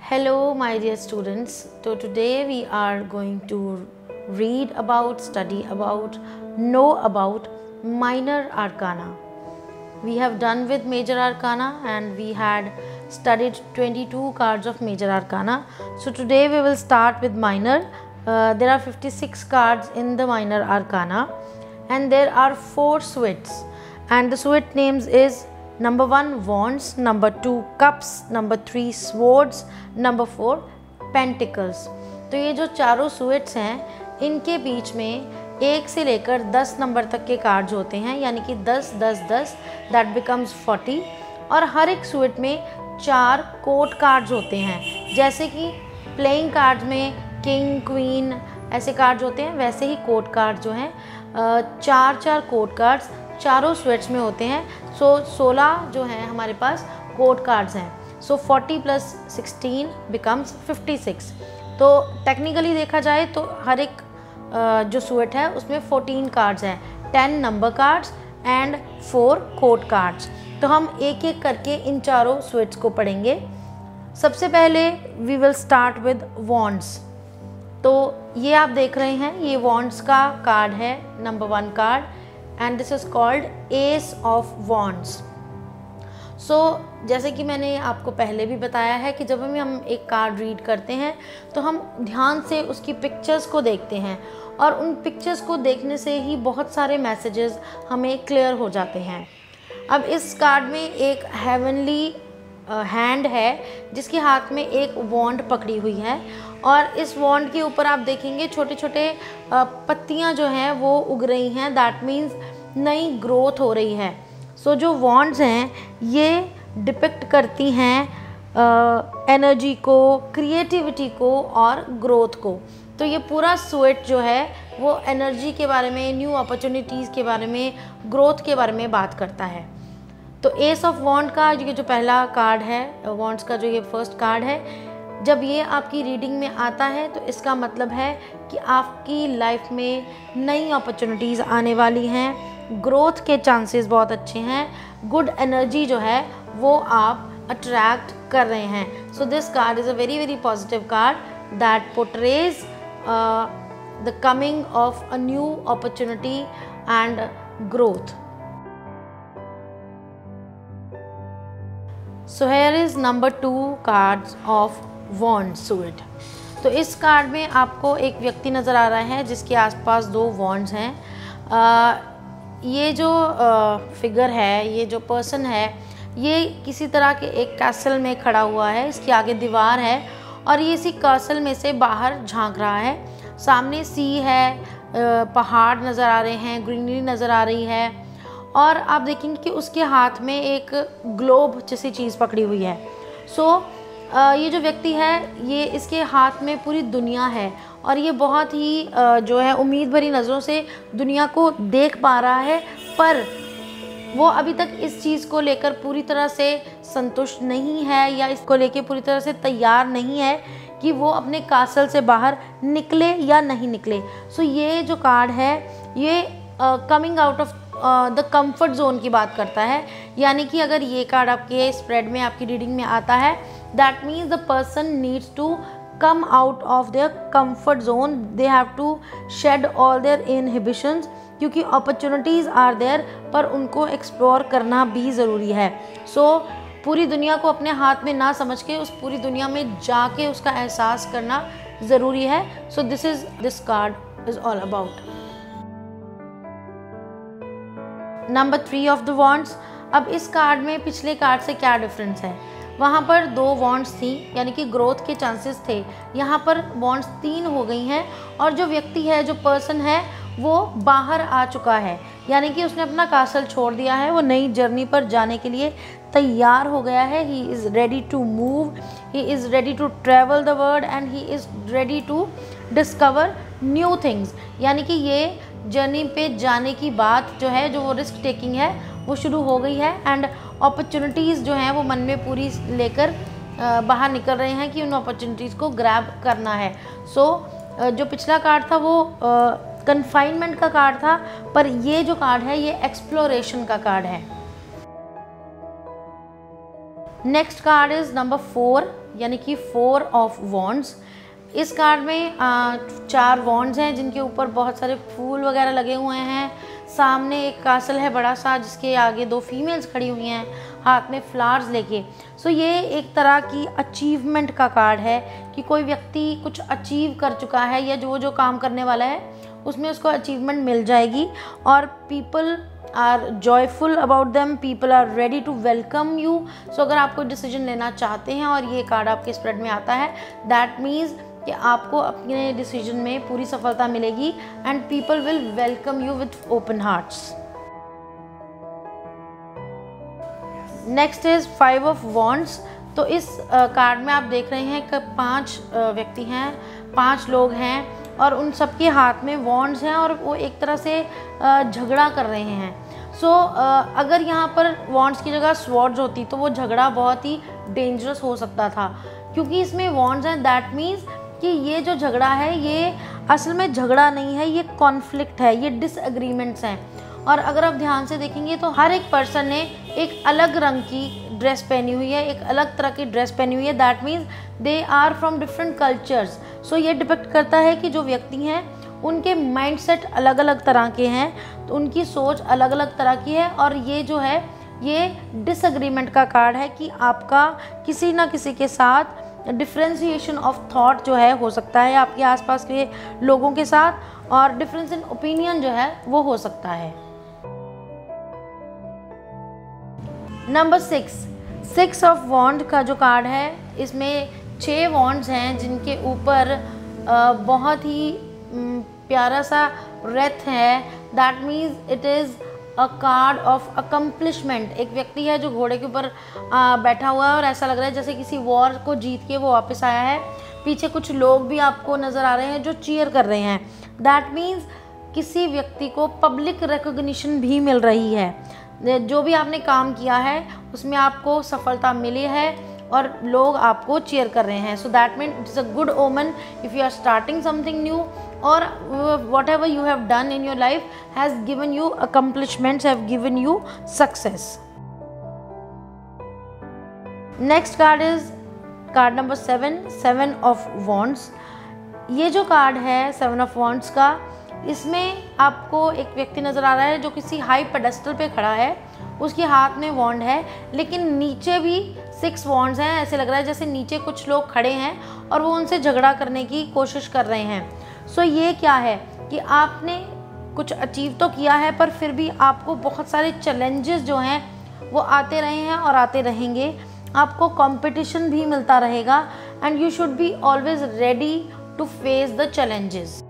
Hello my dear students. So today we are going to read about, study about, know about minor arcana. We have done with major arcana and we had studied 22 cards of major arcana. So today we will start with minor. There are 56 cards in the minor arcana and there are 4 suites, and the suite names is number 1 wands, number 2 cups, number 3 swords, number 4 pentacles. तो ये जो चारों suits हैं इनके बीच में 1 से लेकर 10 number तक के कार्ड्स होते हैं, यानी कि 10 10 10 दैट बिकम्स 40। और हर एक सुइट में 4 कोर्ट कार्ड्स होते हैं। जैसे कि प्लेइंग कार्ड्स में किंग क्वीन ऐसे कार्ड्स होते हैं, वैसे ही कोर्ट कार्ड्स जो हैं 4 कोर्ट कार्ड्स चारों स्वेट्स में होते हैं। सो 16 जो हैं हमारे पास कोर्ट कार्ड्स हैं। सो 40 + 16 बिकम्स 56। तो टेक्निकली देखा जाए तो हर एक जो स्वेट है उसमें 14 कार्ड्स हैं, 10 number cards and 4 court cards. तो हम एक एक करके इन चारों स्वेट्स को पढ़ेंगे। सबसे पहले we will start with wands. तो ये आप देख रहे हैं, ये वॉन्ड्स का कार्ड है, number 1 card, and this is called ace of wands. So जैसे कि मैंने आपको पहले भी बताया है कि जब हम एक कार्ड रीड करते हैं तो हम ध्यान से उसकी पिक्चर्स को देखते हैं, और उन पिक्चर्स को देखने से ही बहुत सारे मैसेजेस हमें क्लियर हो जाते हैं। अब इस कार्ड में एक हेवनली हैंड है जिसके हाथ में एक वॉन्ड पकड़ी हुई है, और इस वॉन्ड के ऊपर आप देखेंगे छोटे छोटे पत्तियां जो हैं वो उग रही हैं। दैट मीन्स नई ग्रोथ हो रही है। सो जो वॉन्ड्स हैं ये डिपिक्ट करती हैं एनर्जी को, क्रिएटिविटी को और ग्रोथ को। तो ये पूरा सुइट जो है वो एनर्जी के बारे में, न्यू अपॉर्चुनिटीज़ के बारे में, ग्रोथ के बारे में बात करता है। तो एस ऑफ वॉन्ड का ये जो पहला कार्ड है, वॉन्ड्स का जो ये फर्स्ट कार्ड है, जब ये आपकी रीडिंग में आता है तो इसका मतलब है कि आपकी लाइफ में नई अपॉर्चुनिटीज़ आने वाली हैं, ग्रोथ के चांसेस बहुत अच्छे हैं, गुड एनर्जी जो है वो आप अट्रैक्ट कर रहे हैं। So this card is a very very positive card that portrays the coming of a new opportunity and growth. So here is number 2 cards of wand suit. तो इस कार्ड में आपको एक व्यक्ति नज़र आ रहा है जिसके आसपास 2 वॉन्ड्स हैं। ये जो फिगर है, ये जो पर्सन है, ये किसी तरह के एक कैसल में खड़ा हुआ है। इसके आगे दीवार है और ये इसी कैसल में से बाहर झांक रहा है। सामने सी है, पहाड़ नज़र आ रहे हैं, ग्रीनरी नज़र आ रही है, और आप देखेंगे कि उसके हाथ में एक ग्लोब जैसी चीज़ पकड़ी हुई है। सो ये जो व्यक्ति है ये इसके हाथ में पूरी दुनिया है, और ये बहुत ही जो है उम्मीद भरी नज़रों से दुनिया को देख पा रहा है, पर वो अभी तक इस चीज़ को लेकर पूरी तरह से संतुष्ट नहीं है, या इसको लेकर पूरी तरह से तैयार नहीं है कि वो अपने कासल से बाहर निकले या नहीं निकले। सो ये जो कार्ड है ये coming out of the comfort zone की बात करता है। यानी कि अगर ये कार्ड आपके स्प्रेड में, आपकी रीडिंग में आता है, that means the person needs to come out of their comfort zone. They have to shed all their inhibitions, क्योंकि अपॉर्चुनिटीज़ आर देयर, पर उनको एक्सप्लोर करना भी ज़रूरी है। सो पूरी दुनिया को अपने हाथ में ना समझ के उस पूरी दुनिया में जाके उसका एहसास करना ज़रूरी है। सो this card is all about. Number 3 of the wands. अब इस कार्ड में पिछले कार्ड से क्या डिफरेंस है? वहाँ पर 2 वॉन्ड्स थी, यानी कि ग्रोथ के चांसेस थे। यहाँ पर वॉन्ड्स 3 हो गई हैं, और जो व्यक्ति है, जो पर्सन है, वो बाहर आ चुका है, यानी कि उसने अपना कासल छोड़ दिया है। वो नई जर्नी पर जाने के लिए तैयार हो गया है। He is ready to move, he is ready to travel the world, and he is ready to discover new things. यानी कि ये जर्नी पे जाने की बात जो है, जो वो रिस्क टेकिंग है, वो शुरू हो गई है, एंड अपॉर्चुनिटीज़ जो हैं वो मन में पूरी लेकर बाहर निकल रहे हैं कि उन अपॉर्चुनिटीज़ को ग्रैब करना है। सो जो पिछला कार्ड था वो कन्फाइनमेंट का कार्ड था, पर ये जो कार्ड है ये एक्सप्लोरेशन का कार्ड है। नेक्स्ट कार्ड इज नंबर 4, यानी कि 4 ऑफ वॉन्ड्स। इस कार्ड में 4 वॉन्ड्स हैं जिनके ऊपर बहुत सारे फूल वगैरह लगे हुए हैं। सामने एक कासल है बड़ा सा, जिसके आगे 2 फीमेल्स खड़ी हुई हैं हाथ में फ्लावर्स लेके। सो ये एक तरह की अचीवमेंट का कार्ड है कि कोई व्यक्ति कुछ अचीव कर चुका है या जो काम करने वाला है उसमें उसको अचीवमेंट मिल जाएगी। और people are joyful about them, people are ready to welcome you. So अगर आप कोई डिसीजन लेना चाहते हैं और ये कार्ड आपके स्प्रेड में आता है, दैट मीन्स कि आपको अपने डिसीजन में पूरी सफलता मिलेगी and people will welcome you with open hearts. Next is 5 of wands. तो इस कार्ड में आप देख रहे हैं कि 5 व्यक्ति हैं, 5 लोग हैं और उन सबके हाथ में वॉन्ड्स हैं और वो एक तरह से झगड़ा कर रहे हैं। सो अगर यहाँ पर वॉन्ड्स की जगह स्वॉर्ड्स होती तो वो झगड़ा बहुत ही डेंजरस हो सकता था। क्योंकि इसमें वॉन्ड्स हैं, दैट मीन्स कि ये जो झगड़ा है ये असल में झगड़ा नहीं है, ये कॉन्फ्लिक्ट है, ये डिसएग्रीमेंट्स हैं। और अगर आप ध्यान से देखेंगे तो हर एक पर्सन ने एक अलग रंग की ड्रेस पहनी हुई है, एक अलग तरह की ड्रेस पहनी हुई है। That means they are from different cultures. So ये डिपेक्ट करता है कि जो व्यक्ति हैं उनके माइंडसेट अलग अलग तरह के हैं, तो उनकी सोच अलग अलग तरह की है। और ये जो है ये डिसएग्रीमेंट का कार्ड है कि आपका किसी ना किसी के साथ डिफ्रेंशिएशन ऑफ थॉट जो है हो सकता है आपके आसपास के लोगों के साथ, और डिफरेंस इन ओपिनियन जो है वो हो सकता है। नंबर 6 ऑफ वॉन्ड का जो कार्ड है, इसमें 6 वॉन्ड्स हैं जिनके ऊपर बहुत ही प्यारा सा रथ है। That means it is a card of accomplishment. एक व्यक्ति है जो घोड़े के ऊपर बैठा हुआ है और ऐसा लग रहा है जैसे किसी वॉर को जीत के वो वापस आया है। पीछे कुछ लोग भी आपको नज़र आ रहे हैं जो चीयर कर रहे हैं। दैट मीन्स किसी व्यक्ति को पब्लिक रिकॉग्निशन भी मिल रही है। जो भी आपने काम किया है उसमें आपको सफलता मिली है और लोग आपको चीयर कर रहे हैं। So that means it's a good omen if you are starting something new, or whatever you have done in your life has given you accomplishments, have given you success. Next card is card number 7 of wands. ये जो card है 7 of wands का, इसमें आपको एक व्यक्ति नज़र आ रहा है जो किसी हाई पेडेस्टल पे खड़ा है। उसके हाथ में वॉन्ड है, लेकिन नीचे भी 6 वॉन्ड्स हैं। ऐसे लग रहा है जैसे नीचे कुछ लोग खड़े हैं और वो उनसे झगड़ा करने की कोशिश कर रहे हैं। सो ये क्या है कि आपने कुछ अचीव तो किया है, पर फिर भी आपको बहुत सारे चैलेंजेस जो हैं वो आते रहे हैं और आते रहेंगे। आपको कंपटीशन भी मिलता रहेगा and you should be always ready to face the challenges.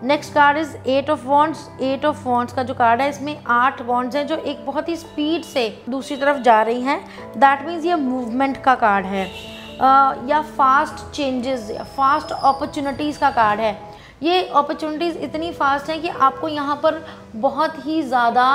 Next card is 8 of wands. 8 of wands का जो कार्ड है, इसमें 8 वॉन्ड्स हैं जो एक बहुत ही स्पीड से दूसरी तरफ जा रही हैं। दैट मीन्स ये मूवमेंट का कार्ड है या फास्ट चेंजेस या फास्ट अपॉर्चुनिटीज़ का कार्ड है। ये अपॉर्चुनिटीज़ इतनी फास्ट हैं कि आपको यहाँ पर बहुत ही ज़्यादा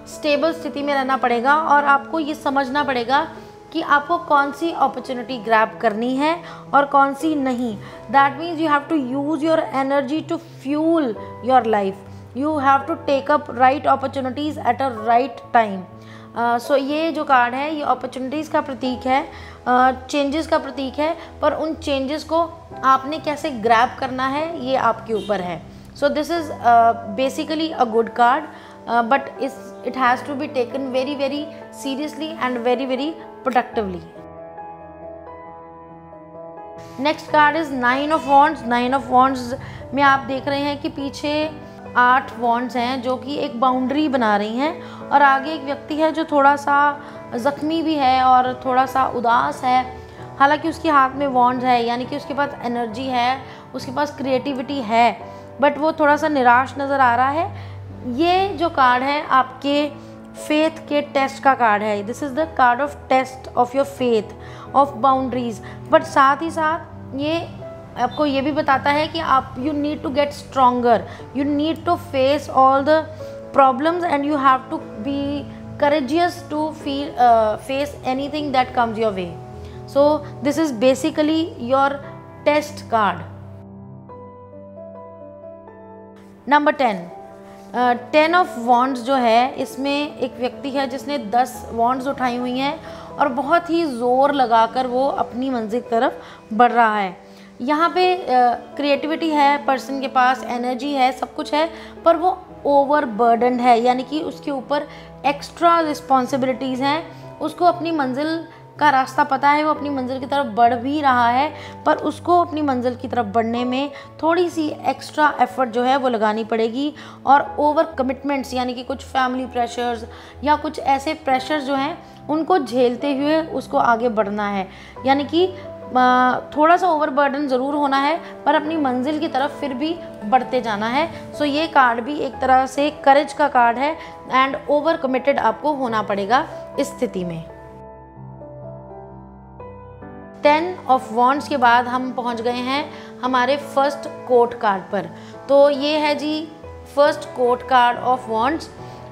स्टेबल स्थिति में रहना पड़ेगा और आपको ये समझना पड़ेगा कि आपको कौन सी अपॉर्चुनिटी ग्रैब करनी है और कौन सी नहीं। That means you have to use your energy to fuel your life. You have to take up right opportunities at a right time. So ये जो कार्ड है ये अपॉर्चुनिटीज़ का प्रतीक है, चेंजेस का प्रतीक है, पर उन चेंजेस को आपने कैसे ग्रैब करना है ये आपके ऊपर है। सो this is basically a good card, but it has to be taken very very seriously and very very productively. Next card is 9 of wands. 9 of wands में आप देख रहे हैं कि पीछे 8 wands हैं जो कि एक बाउंड्री बना रही हैं और आगे एक व्यक्ति है जो थोड़ा सा ज़ख्मी भी है और थोड़ा सा उदास है। हालांकि उसके हाथ में wands है, यानी कि उसके पास एनर्जी है, उसके पास क्रिएटिविटी है, बट वो थोड़ा सा निराश नज़र आ रहा है। ये जो कार्ड है आपके फेथ के टेस्ट का कार्ड है। This is the card of test of your faith, of boundaries. But साथ ही साथ ये आपको ये भी बताता है कि आप you need to get stronger, you need to face all the problems and you have to be courageous to face anything that comes your way. So this is basically your test card. Number 10. 10 of wands जो है, इसमें एक व्यक्ति है जिसने 10 wands उठाई हुई हैं और बहुत ही ज़ोर लगाकर वो अपनी मंजिल की तरफ बढ़ रहा है। यहाँ पे क्रिएटिविटी है, पर्सन के पास एनर्जी है, सब कुछ है, पर वो ओवर बर्डनड है, यानी कि उसके ऊपर एक्स्ट्रा रिस्पॉन्सिबिलिटीज़ हैं। उसको अपनी मंजिल का रास्ता पता है, वो अपनी मंजिल की तरफ बढ़ भी रहा है, पर उसको अपनी मंजिल की तरफ बढ़ने में थोड़ी सी एक्स्ट्रा एफर्ट जो है वो लगानी पड़ेगी। और ओवर कमिटमेंट्स यानी कि कुछ फैमिली प्रेशर्स या कुछ ऐसे प्रेशर्स जो हैं उनको झेलते हुए उसको आगे बढ़ना है, यानी कि थोड़ा सा ओवर बर्डन ज़रूर होना है, पर अपनी मंजिल की तरफ फिर भी बढ़ते जाना है। सो ये कार्ड भी एक तरह से करेज का कार्ड है एंड ओवर कमिटेड आपको होना पड़ेगा इस स्थिति में। 10 ऑफ वॉन्ड्स के बाद हम पहुंच गए हैं हमारे फर्स्ट कोर्ट कार्ड पर। तो ये है जी first court card of wands,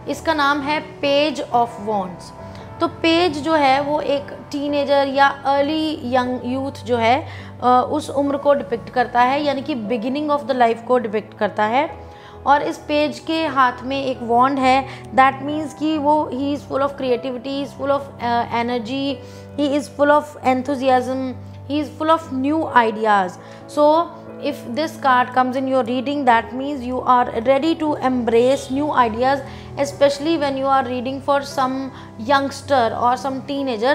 इसका नाम है पेज ऑफ वॉन्ड्स। तो पेज जो है वो एक टीनेजर या अर्ली यंग यूथ जो है उस उम्र को डिपिक्ट करता है, यानी कि बिगिनिंग ऑफ द लाइफ को डिपिक्ट करता है। और इस पेज के हाथ में एक वॉन्ड है, दैट मीन्स कि वो he is full of creativity, he is full of energy, he is full of enthusiasm, he is full of new ideas. So if this card comes in your reading, that means you are ready to embrace new ideas, especially when you are reading for some youngster or some teenager.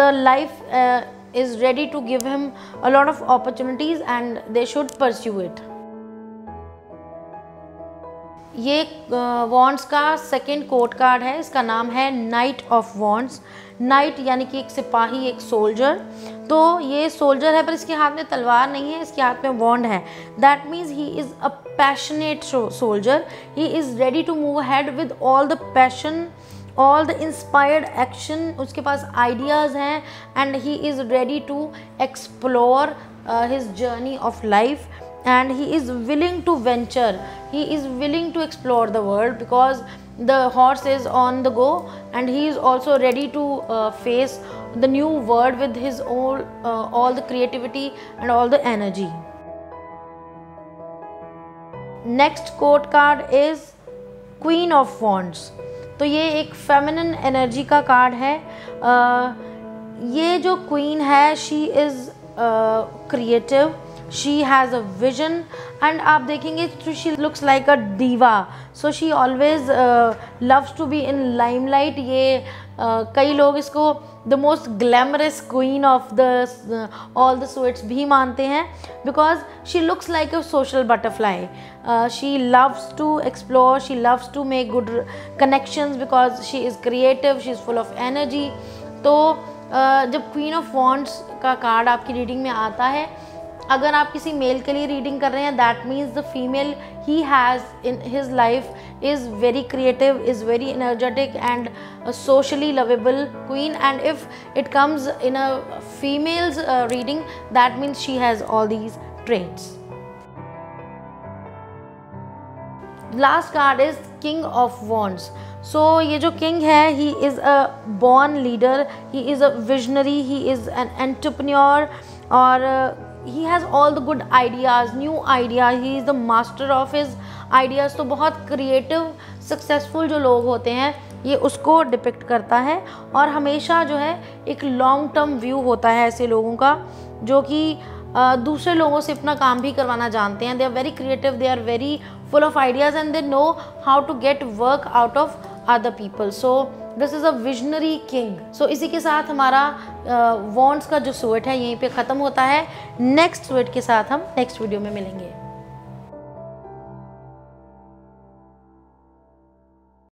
The life is ready to give him a lot of opportunities and they should pursue it. ये wands का second court card है, इसका नाम है night of wands. Night यानी कि एक सिपाही, एक सोल्जर। तो ये सोल्जर है पर इसके हाथ में तलवार नहीं है, इसके हाथ में वॉन्ड है। That means he is a passionate soldier, he is ready to move ahead with all the passion, all the inspired action. उसके पास आइडियाज़ हैं and he is ready to explore his journey of life and he is willing to venture, he is willing to explore the world because the horse is on the go and he is also ready to face the new world with his all the creativity and all the energy. Next court card is Queen of Wands. तो ये एक feminine energy का card है। ये जो queen है she is creative, she has a vision and आप देखेंगे she looks like a diva, so she always loves to be in limelight. ये कई लोग इसको the most glamorous queen of the all the suits भी मानते हैं because she looks like a social butterfly. She loves to explore, she loves to make good connections because she is creative, she is full of energy. तो जब queen of wands का card आपकी reading में आता है, अगर आप किसी मेल के लिए रीडिंग कर रहे हैं, that means the female he has in his life is very creative, is very energetic and socially lovable queen. And if it comes in a female's reading, that means she has all these traits. Last card is King of Wands. So ये जो king है, he is a born leader, he is a visionary, he is an entrepreneur और he has all the good ideas, new ideas, he is the master of his ideas. तो बहुत creative, successful जो लोग होते हैं ये उसको डिपिक्ट करता है और हमेशा जो है एक लॉन्ग टर्म व्यू होता है ऐसे लोगों का जो कि दूसरे लोगों से अपना काम भी करवाना जानते हैं. They are very creative, they are very full of ideas and they know how to get work out of other people. So this is a visionary king. So इसी के साथ हमारा वॉन्ड्स का जो स्वेट है यहीं पे ख़त्म होता है. नेक्स्ट स्वेट के साथ हम नेक्स्ट वीडियो में मिलेंगे.